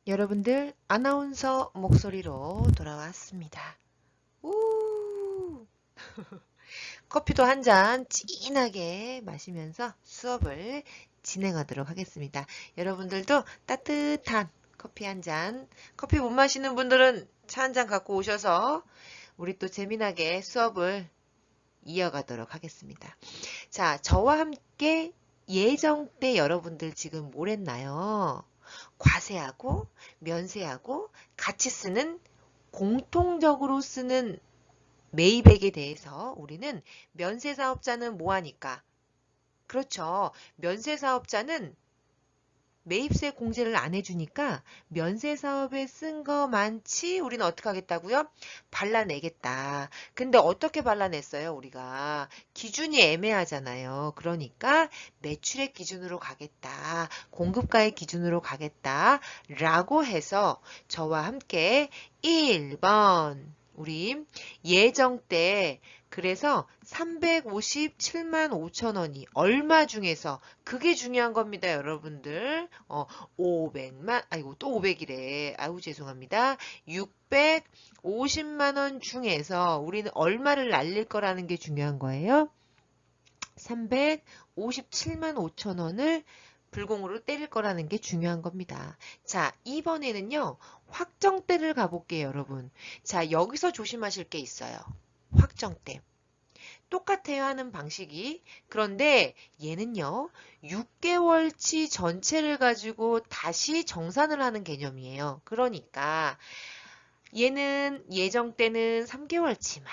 여러분들 아나운서 목소리로 돌아왔습니다. 우! 커피도 한 잔 진하게 마시면서 수업을 진행하도록 하겠습니다. 여러분들도 따뜻한 커피 한 잔, 커피 못 마시는 분들은 차 한 잔 갖고 오셔서 우리 또 재미나게 수업을 이어가도록 하겠습니다. 자, 저와 함께 예정 때 여러분들 지금 뭘 했나요? 과세하고 면세하고 같이 쓰는 공통적으로 쓰는 매입액에 대해서 우리는 면세사업자는 뭐 하니까? 그렇죠. 면세사업자는 매입세 공제를 안 해주니까 면세사업에 쓴 거만치 우리는 어떻게 하겠다고요? 발라내겠다. 근데 어떻게 발라냈어요? 우리가 기준이 애매하잖아요. 그러니까 매출액 기준으로 가겠다. 공급가의 기준으로 가겠다. 라고 해서 저와 함께 1번 우리 예정 때 그래서 357만 5천 원이 얼마 중에서 그게 중요한 겁니다, 여러분들. 500만, 아이고, 또 500이래. 아우, 죄송합니다. 650만 원 중에서 우리는 얼마를 날릴 거라는 게 중요한 거예요. 357만 5천 원을 불공으로 때릴 거라는 게 중요한 겁니다. 자, 이번에는요, 확정때를 가볼게요, 여러분. 자, 여기서 조심하실 게 있어요. 확정때. 똑같아요 하는 방식이. 그런데 얘는요 6개월치 전체를 가지고 다시 정산을 하는 개념이에요. 그러니까 얘는 예정 때는 3개월치만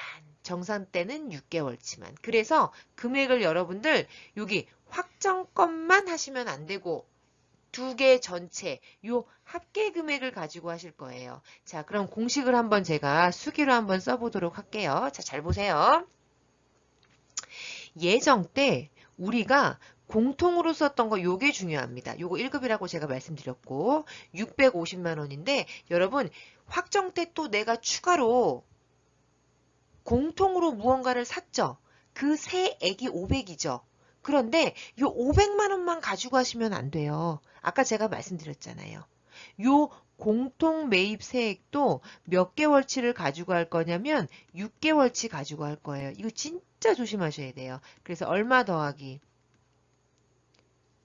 정산 때는 6개월치만. 그래서 금액을 여러분들 여기 확정건만 하시면 안 되고 두 개 전체 요 합계 금액을 가지고 하실 거예요. 자, 그럼 공식을 한번 제가 수기로 한번 써보도록 할게요. 자, 잘 보세요. 예정 때 우리가 공통으로 썼던 거 요게 중요합니다. 요거 1급이라고 제가 말씀드렸고 650만 원인데 여러분 확정 때 또 내가 추가로 공통으로 무언가를 샀죠. 그 세액이 500이죠. 그런데 요 500만 원만 가지고 하시면 안 돼요. 아까 제가 말씀드렸잖아요. 요 공통 매입 세액도 몇 개월치를 가지고 할 거냐면 6개월치 가지고 할 거예요. 이거 진짜 조심하셔야 돼요. 그래서 얼마 더하기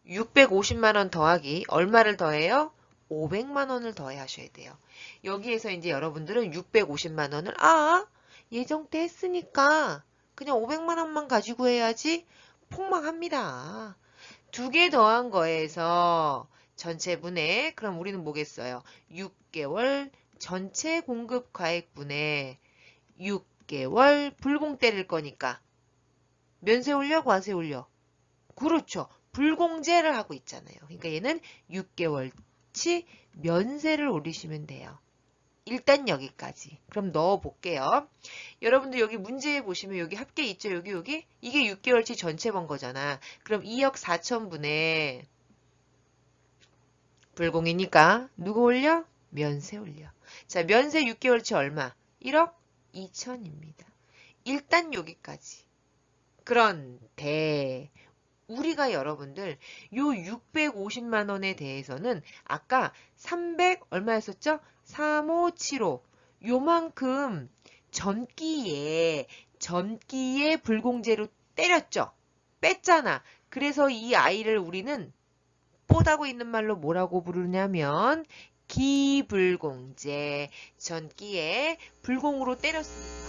650만 원 더하기 얼마를 더해요? 500만 원을 더해 하셔야 돼요. 여기에서 이제 여러분들은 650만 원을 예정 때 했으니까 그냥 500만 원만 가지고 해야지 폭망합니다. 두 개 더한 거에서 전체분의 그럼 우리는 뭐겠어요? 6개월 전체 공급 가액분의 6개월 불공 때릴 거니까 면세 올려 과세 올려? 그렇죠. 불공제를 하고 있잖아요. 그러니까 얘는 6개월치 면세를 올리시면 돼요. 일단 여기까지. 그럼 넣어 볼게요. 여러분들 여기 문제 보시면 여기 합계 있죠? 여기. 이게 6개월치 전체 번 거잖아. 그럼 2억 4천분의 불공이니까 누구 올려? 면세 올려. 자, 면세 6개월치 얼마? 1억 2천입니다. 일단 여기까지. 그런데 우리가 여러분들 요 650만 원에 대해서는 아까 300 얼마였었죠? 3575 요만큼 전기에 불공제로 때렸죠. 뺐잖아. 그래서 이 아이를 우리는 뽀다고 있는 말로 뭐라고 부르냐면 기불공제 전기에 불공으로 때렸습니다.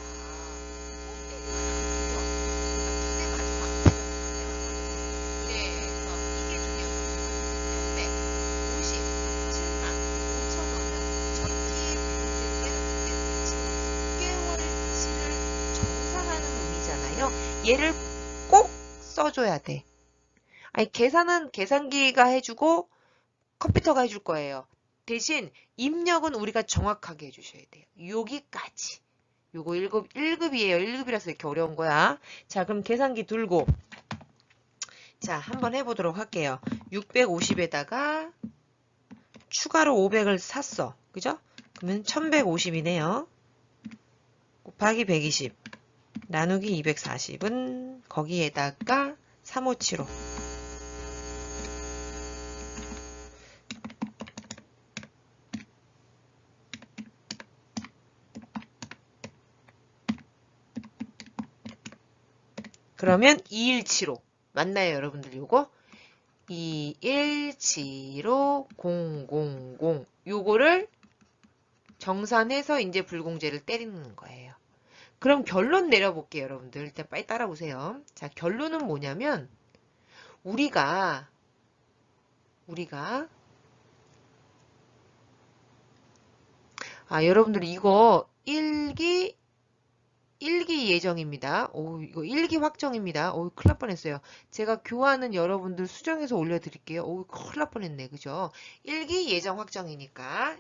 얘를 꼭 써줘야 돼. 아니, 계산은 계산기가 해주고 컴퓨터가 해줄 거예요. 대신 입력은 우리가 정확하게 해주셔야 돼요. 여기까지. 요거 1급이에요. 1급이라서 이렇게 어려운 거야. 자, 그럼 계산기 들고 자, 한번 해보도록 할게요. 650에다가 추가로 500을 샀어. 그죠? 그러면 1150이네요. 곱하기 120 나누기 240은 거기에다가 3575 그러면 2175 맞나요, 여러분들? 요거 2175 000 요거를 정산해서 이제 불공제를 때리는 거예요. 그럼 결론 내려볼게요, 여러분들. 일단 빨리 따라오세요. 자, 결론은 뭐냐면 우리가 여러분들 이거 일기 예정입니다. 오, 이거 일기 확정입니다. 오, 큰일 날 뻔했어요. 제가 교환은 여러분들 수정해서 올려드릴게요. 오, 큰일 날 뻔했네. 그죠? 일기 예정 확정이니까.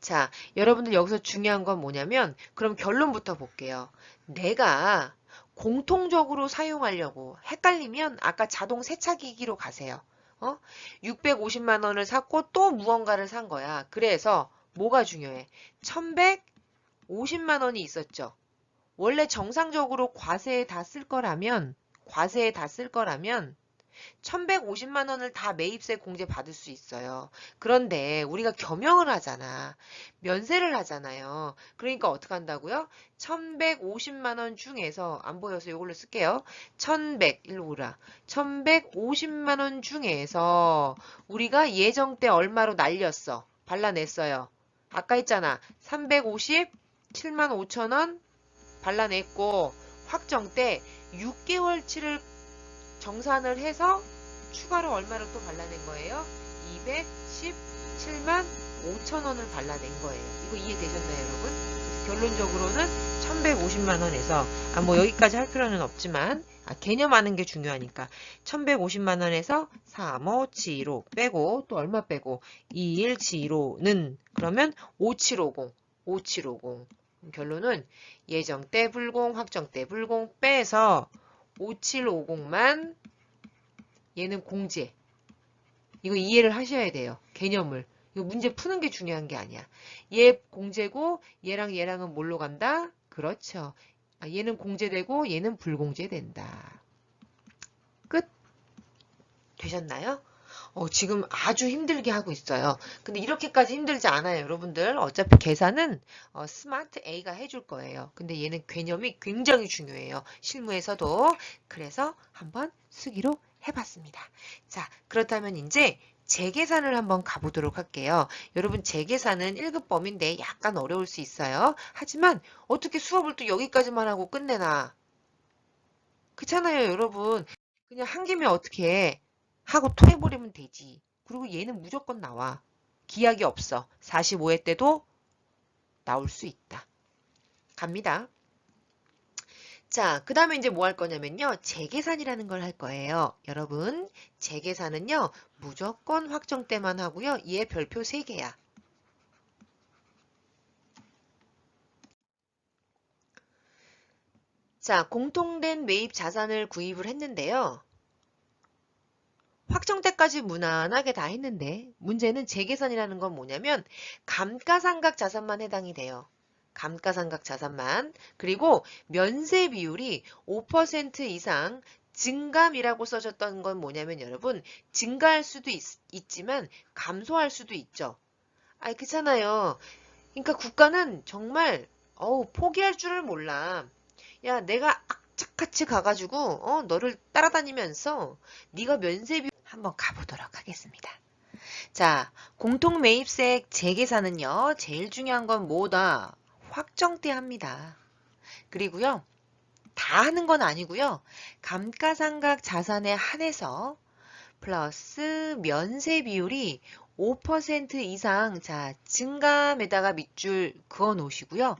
자, 여러분들 여기서 중요한 건 뭐냐면, 그럼 결론부터 볼게요. 내가 공통적으로 사용하려고 헷갈리면 아까 자동 세차기기로 가세요. 650만 원을 샀고 또 무언가를 산 거야. 그래서 뭐가 중요해? 1150만 원이 있었죠. 원래 정상적으로 과세에 다 쓸 거라면 1150만 원을 다 매입세 공제 받을 수 있어요. 그런데 우리가 겸용을 하잖아. 면세를 하잖아요. 그러니까 어떻게 한다고요? 1150만 원 중에서 안 보여서 이걸로 쓸게요. 1100 오라. 1150만 원 중에서 우리가 예정 때 얼마로 날렸어? 발라냈어요. 아까 했잖아. 350 7만 5천 원 발라냈고 확정 때 6개월치를 정산을 해서 추가로 얼마를 또 발라낸 거예요? 217만 5천 원을 발라낸 거예요. 이거 이해되셨나요, 여러분? 결론적으로는 1150만 원에서 뭐 여기까지 할 필요는 없지만 개념하는 게 중요하니까 1150만 원에서 3575 빼고 또 얼마 빼고 2175는 그러면 5750 결론은 예정 때 불공, 확정 때 불공 빼서 5750만 얘는 공제. 이거 이해를 하셔야 돼요. 개념을. 이거 문제 푸는 게 중요한 게 아니야. 얘 공제고 얘랑 얘랑은 뭘로 간다? 그렇죠. 얘는 공제되고 얘는 불공제된다. 끝. 되셨나요? 지금 아주 힘들게 하고 있어요. 근데 이렇게까지 힘들지 않아요, 여러분들. 어차피 계산은 스마트 A가 해줄 거예요. 근데 얘는 개념이 굉장히 중요해요. 실무에서도. 그래서 한번 쓰기로 해봤습니다. 자, 그렇다면 이제 재계산을 한번 가보도록 할게요. 여러분 재계산은 1급 범위인데 약간 어려울 수 있어요. 하지만 어떻게 수업을 또 여기까지만 하고 끝내나. 그렇잖아요, 여러분. 그냥 한 김에 어떻게 해. 하고 토해버리면 되지. 그리고 얘는 무조건 나와. 기약이 없어. 45회 때도 나올 수 있다. 갑니다. 자, 그 다음에 이제 뭐 할 거냐면요. 재계산이라는 걸 할 거예요. 여러분, 재계산은요. 무조건 확정 때만 하고요. 얘 별표 3개야. 자, 공통된 매입 자산을 구입을 했는데요. 확정 때까지 무난하게 다 했는데 문제는 재계산이라는 건 뭐냐면 감가상각 자산만 해당이 돼요. 감가상각 자산만. 그리고 면세 비율이 5% 이상 증감이라고 써졌던 건 뭐냐면 여러분 증가할 수도 있지만 감소할 수도 있죠. 그렇잖아요. 그러니까 국가는 정말 포기할 줄을 몰라. 야, 내가 악착같이 가가지고 너를 따라다니면서 네가 면세비 한번 가보도록 하겠습니다. 자, 공통매입세 재계산은요. 제일 중요한 건 뭐다? 확정 때 합니다. 그리고요. 다 하는 건 아니고요. 감가상각 자산에 한해서 플러스 면세 비율이 5% 이상 증감에다가 밑줄 그어 놓으시고요.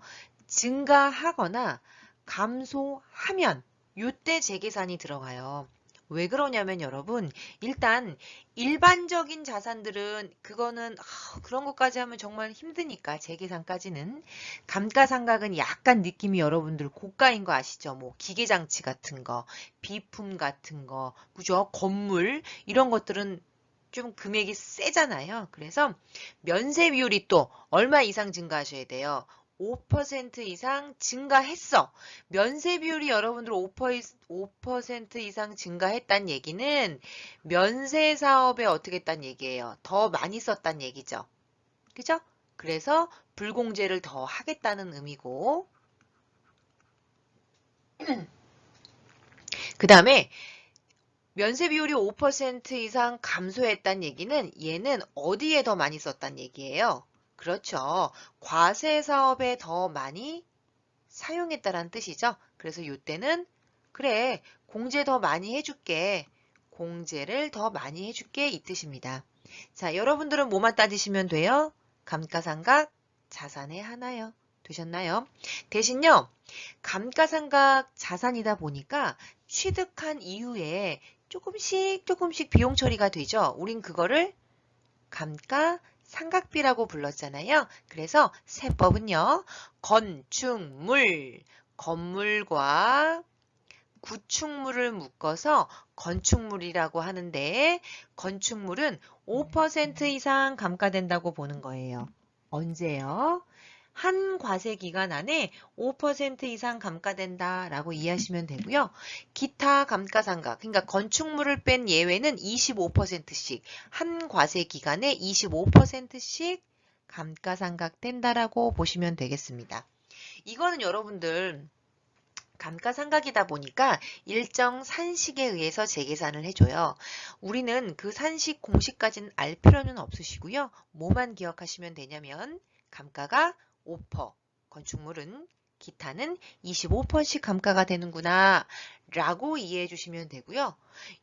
증가하거나 감소하면 요때 재계산이 들어가요. 왜 그러냐면 여러분 일단 일반적인 자산들은 그거는 그런 것까지 하면 정말 힘드니까 재계산까지는 감가상각은 약간 느낌이 여러분들 고가인 거 아시죠? 뭐 기계장치 같은 거, 비품 같은 거, 그죠? 건물 이런 것들은 좀 금액이 세잖아요. 그래서 면세 비율이 또 얼마 이상 증가하셔야 돼요. 5% 이상 증가했어. 면세 비율이 여러분들 5% 이상 증가했단 얘기는 면세 사업에 어떻게 했단 얘기예요? 더 많이 썼단 얘기죠. 그죠? 그래서 불공제를 더 하겠다는 의미고 그 다음에 면세 비율이 5% 이상 감소했다는 얘기는 얘는 어디에 더 많이 썼다는 얘기예요. 그렇죠. 과세 사업에 더 많이 사용했다라는 뜻이죠. 그래서 이때는 그래, 공제 더 많이 해줄게. 공제를 더 많이 해줄게 이 뜻입니다. 자, 여러분들은 뭐만 따지시면 돼요? 감가상각 자산의 하나요. 되셨나요? 대신요. 감가상각 자산이다 보니까 취득한 이후에 조금씩 비용 처리가 되죠. 우린 그거를 감가상각비라고 불렀잖아요. 그래서 세법은요. 건축물, 건물과 구축물을 묶어서 건축물이라고 하는데 건축물은 5% 이상 감가된다고 보는 거예요. 언제요? 한 과세 기간 안에 5% 이상 감가된다라고 이해하시면 되고요. 기타 감가상각, 그러니까 건축물을 뺀 예외는 25%씩, 한 과세 기간에 25%씩 감가상각된다라고 보시면 되겠습니다. 이거는 여러분들 감가상각이다 보니까 일정 산식에 의해서 재계산을 해줘요. 우리는 그 산식 공식까지는 알 필요는 없으시고요. 뭐만 기억하시면 되냐면 감가가 5%, 건축물은 기타는 25%씩 감가가 되는구나 라고 이해해 주시면 되고요.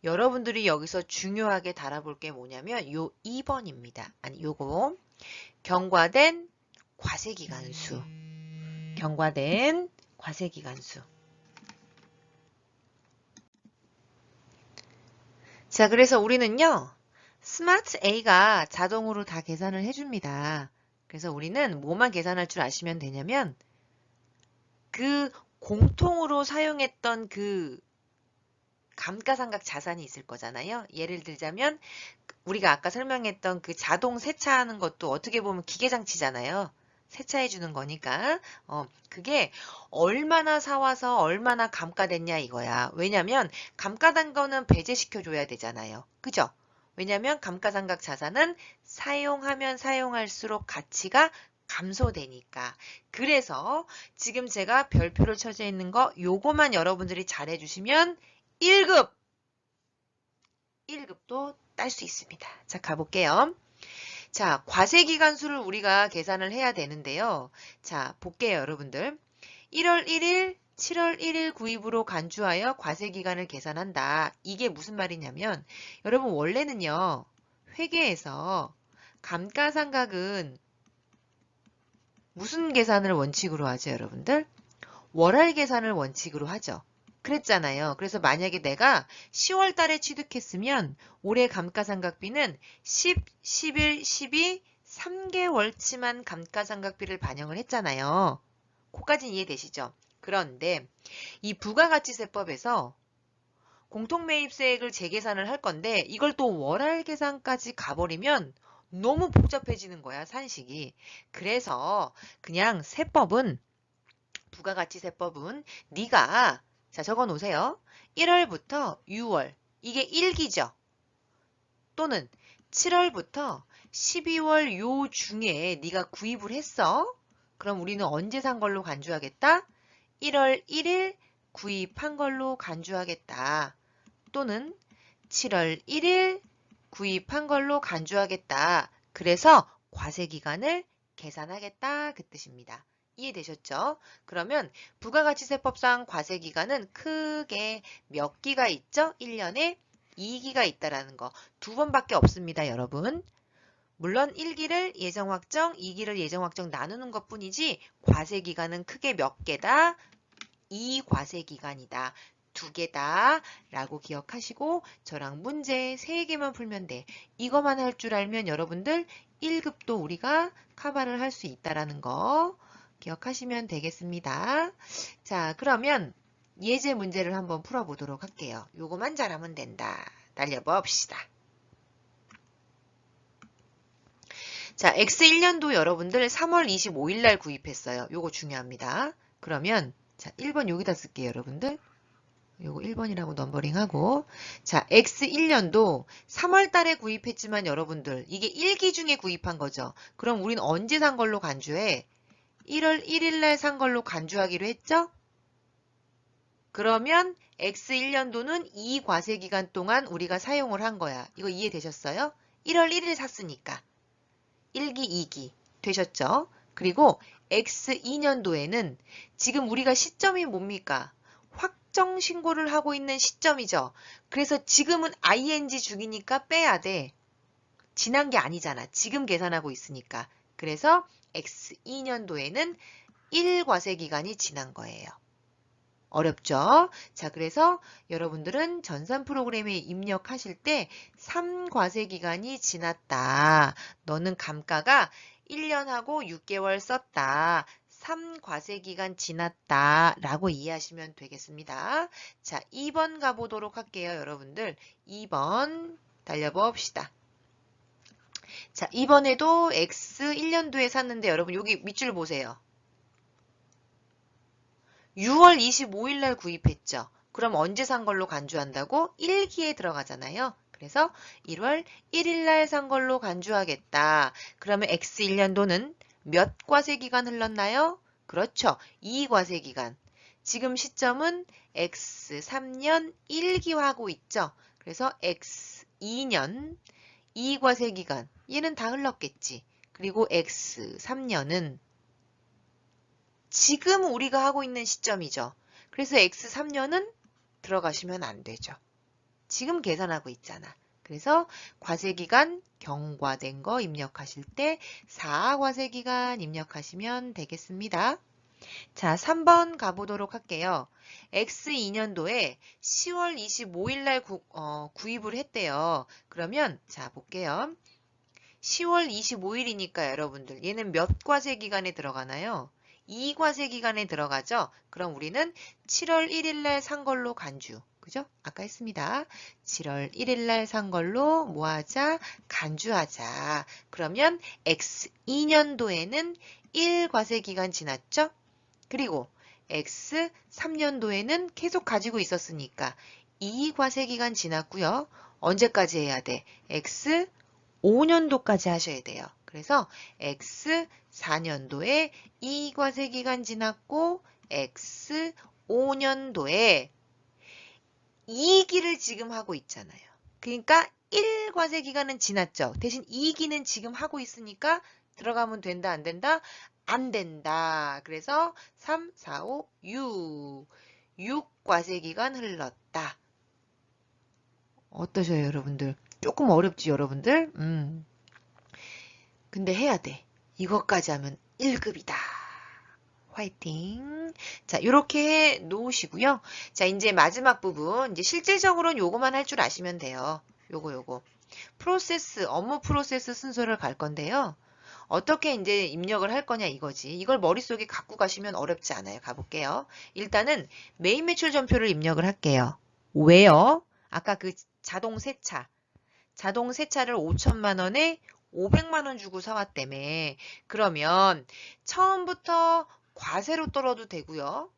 여러분들이 여기서 중요하게 달아볼 게 뭐냐면 요 2번입니다. 아니 요거 경과된 과세기간수. 경과된 과세기간수. 자, 그래서 우리는요, 스마트 A가 자동으로 다 계산을 해줍니다. 그래서 우리는 뭐만 계산할 줄 아시면 되냐면, 그 공통으로 사용했던 그 감가상각 자산이 있을 거잖아요. 예를 들자면, 우리가 아까 설명했던 그 자동 세차하는 것도 어떻게 보면 기계장치잖아요. 세차해 주는 거니까 그게 얼마나 사와서 얼마나 감가됐냐 이거야. 왜냐면 감가된 거는 배제시켜 줘야 되잖아요. 그죠? 왜냐면 감가상각 자산은 사용하면 사용할수록 가치가 감소되니까. 그래서 지금 제가 별표를 쳐져 있는 거 요거만 여러분들이 잘 해주시면 1급! 1급도 딸 수 있습니다. 자, 가볼게요. 자, 과세기간수를 우리가 계산을 해야 되는데요. 자, 볼게요, 여러분들. 1월 1일, 7월 1일 구입으로 간주하여 과세기간을 계산한다. 이게 무슨 말이냐면, 여러분, 원래는요, 회계에서 감가상각은 무슨 계산을 원칙으로 하죠, 여러분들? 월할 계산을 원칙으로 하죠. 그랬잖아요. 그래서 만약에 내가 10월 달에 취득했으면 올해 감가상각비는 10, 11, 12, 3개월치만 감가상각비를 반영을 했잖아요. 그거까지는 이해되시죠? 그런데 이 부가가치세법에서 공통매입세액을 재계산을 할 건데 이걸 또 월할 계산까지 가버리면 너무 복잡해지는 거야, 산식이. 그래서 그냥 세법은 부가가치세법은 네가 자 적어 놓으세요. 1월부터 6월 이게 1기죠. 또는 7월부터 12월 요 중에 네가 구입을 했어. 그럼 우리는 언제 산 걸로 간주하겠다? 1월 1일 구입한 걸로 간주하겠다. 또는 7월 1일 구입한 걸로 간주하겠다. 그래서 과세기간을 계산하겠다 그 뜻입니다. 이해되셨죠? 그러면 부가가치세법상 과세기간은 크게 몇 기가 있죠? 1년에 2기가 있다라는 거. 2번밖에 없습니다, 여러분. 물론 1기를 예정확정, 2기를 예정확정 나누는 것 뿐이지 과세기간은 크게 몇 개다? 2과세기간이다. 2개다 라고 기억하시고 저랑 문제 3개만 풀면 돼. 이거만 할 줄 알면 여러분들 1급도 우리가 커버를 할 수 있다라는 거 기억하시면 되겠습니다. 자, 그러면 예제 문제를 한번 풀어보도록 할게요. 요거만 잘하면 된다. 달려봅시다. 자, X1년도 여러분들 3월 25일 날 구입했어요. 요거 중요합니다. 그러면 자, 1번 여기다 쓸게요, 여러분들. 요거 1번이라고 넘버링하고 자, X1년도 3월 달에 구입했지만 여러분들 이게 1기 중에 구입한 거죠. 그럼 우린 언제 산 걸로 간주해? 1월 1일 날 산 걸로 간주하기로 했죠? 그러면 X 1년도는 이 과세기간 동안 우리가 사용을 한 거야. 이거 이해되셨어요? 1월 1일 샀으니까. 1기, 2기. 되셨죠? 그리고 X 2년도에는 지금 우리가 시점이 뭡니까? 확정 신고를 하고 있는 시점이죠. 그래서 지금은 ing 중이니까 빼야 돼. 지난 게 아니잖아. 지금 계산하고 있으니까. 그래서 X 2년도에는 1과세 기간이 지난 거예요. 어렵죠? 자, 그래서 여러분들은 전산 프로그램에 입력하실 때 3과세 기간이 지났다. 너는 감가가 1년하고 6개월 썼다. 3과세 기간 지났다. 라고 이해하시면 되겠습니다. 자, 2번 가보도록 할게요, 여러분들. 2번 달려봅시다. 자, 이번에도 X 1년도에 샀는데 여러분 여기 밑줄 보세요. 6월 25일 날 구입했죠. 그럼 언제 산 걸로 간주한다고? 1기에 들어가잖아요. 그래서 1월 1일 날 산 걸로 간주하겠다. 그러면 X 1년도는 몇 과세 기간 흘렀나요? 그렇죠. 2과세 기간. 지금 시점은 X 3년 1기화하고 있죠. 그래서 X 2년 2과세 기간. 얘는 다 흘렀겠지. 그리고 X 3년은 지금 우리가 하고 있는 시점이죠. 그래서 X 3년은 들어가시면 안 되죠. 지금 계산하고 있잖아. 그래서 과세기간 경과된 거 입력하실 때 4과세기간 입력하시면 되겠습니다. 자, 3번 가보도록 할게요. X 2년도에 10월 25일 날 구입을 했대요. 그러면 자, 볼게요. 10월 25일이니까 여러분들 얘는 몇 과세 기간에 들어가나요? 2과세 기간에 들어가죠? 그럼 우리는 7월 1일 날 산 걸로 간주. 그죠? 아까 했습니다. 7월 1일 날 산 걸로 뭐 하자? 간주하자. 그러면 X 2년도에는 1과세 기간 지났죠? 그리고 X 3년도에는 계속 가지고 있었으니까 2과세 기간 지났고요. 언제까지 해야 돼? X 5년도까지 하셔야 돼요. 그래서 X 4년도에 2과세 기간 지났고 X 5년도에 2기를 지금 하고 있잖아요. 그러니까 1과세 기간은 지났죠. 대신 2기는 지금 하고 있으니까 들어가면 된다, 안 된다? 안 된다. 그래서 3, 4, 5, 6. 6과세 기간 흘렀다. 어떠셔요, 여러분들? 조금 어렵지, 여러분들? 근데 해야 돼. 이것까지 하면 1급이다. 화이팅. 자, 요렇게 해 놓으시고요. 자, 이제 마지막 부분. 이제 실질적으로는 요거만 할 줄 아시면 돼요. 요거. 프로세스, 업무 프로세스 순서를 갈 건데요. 어떻게 이제 입력을 할 거냐 이거지. 이걸 머릿속에 갖고 가시면 어렵지 않아요. 가볼게요. 일단은 메인 매출 전표를 입력을 할게요. 왜요? 아까 그 자동 세차. 자동 세차를 5천만 원에 500만 원 주고 사왔다며. 그러면 처음부터 과세로 떨어도 되고요.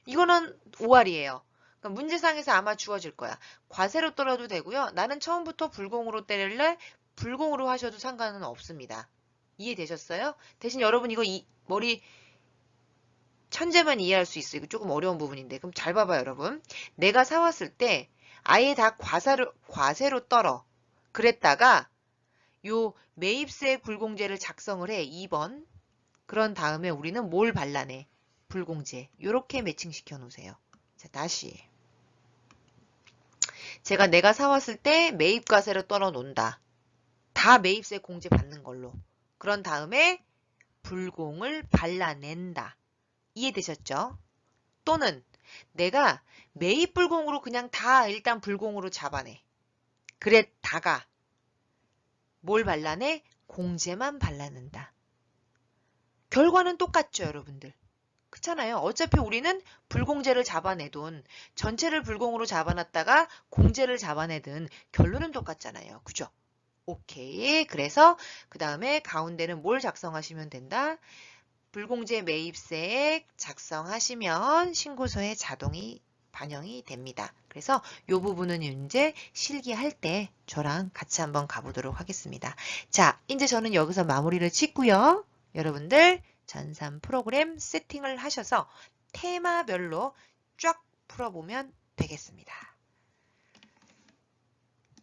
이거는 5할이에요. 그러니까 문제상에서 아마 주어질 거야. 과세로 떨어도 되고요. 나는 처음부터 불공으로 때릴래? 불공으로 하셔도 상관은 없습니다. 이해되셨어요? 대신 여러분 이거 머리 천재만 이해할 수 있어요. 이거 조금 어려운 부분인데. 그럼 잘 봐봐요, 여러분. 내가 사왔을 때 아예 다 과세로 떨어. 그랬다가 요 매입세 불공제를 작성을 해. 2번. 그런 다음에 우리는 뭘 발라내? 불공제. 요렇게 매칭시켜 놓으세요. 자, 다시. 내가 사왔을 때 매입과세로 떨어 놓는다. 다 매입세 공제 받는 걸로. 그런 다음에 불공을 발라낸다. 이해되셨죠? 또는 내가 매입 불공으로 그냥 다 일단 불공으로 잡아내. 그랬다가 뭘 발라내? 공제만 발라낸다. 결과는 똑같죠, 여러분들. 그렇잖아요. 어차피 우리는 불공제를 잡아내든 전체를 불공으로 잡아놨다가 공제를 잡아내든 결론은 똑같잖아요. 그죠? 오케이. 그래서 그 다음에 가운데는 뭘 작성하시면 된다? 불공제 매입세액 작성하시면 신고서에 자동이 반영이 됩니다. 그래서 이 부분은 이제 실기할 때 저랑 같이 한번 가보도록 하겠습니다. 자, 이제 저는 여기서 마무리를 짓고요. 여러분들 전산 프로그램 세팅을 하셔서 테마별로 쫙 풀어보면 되겠습니다.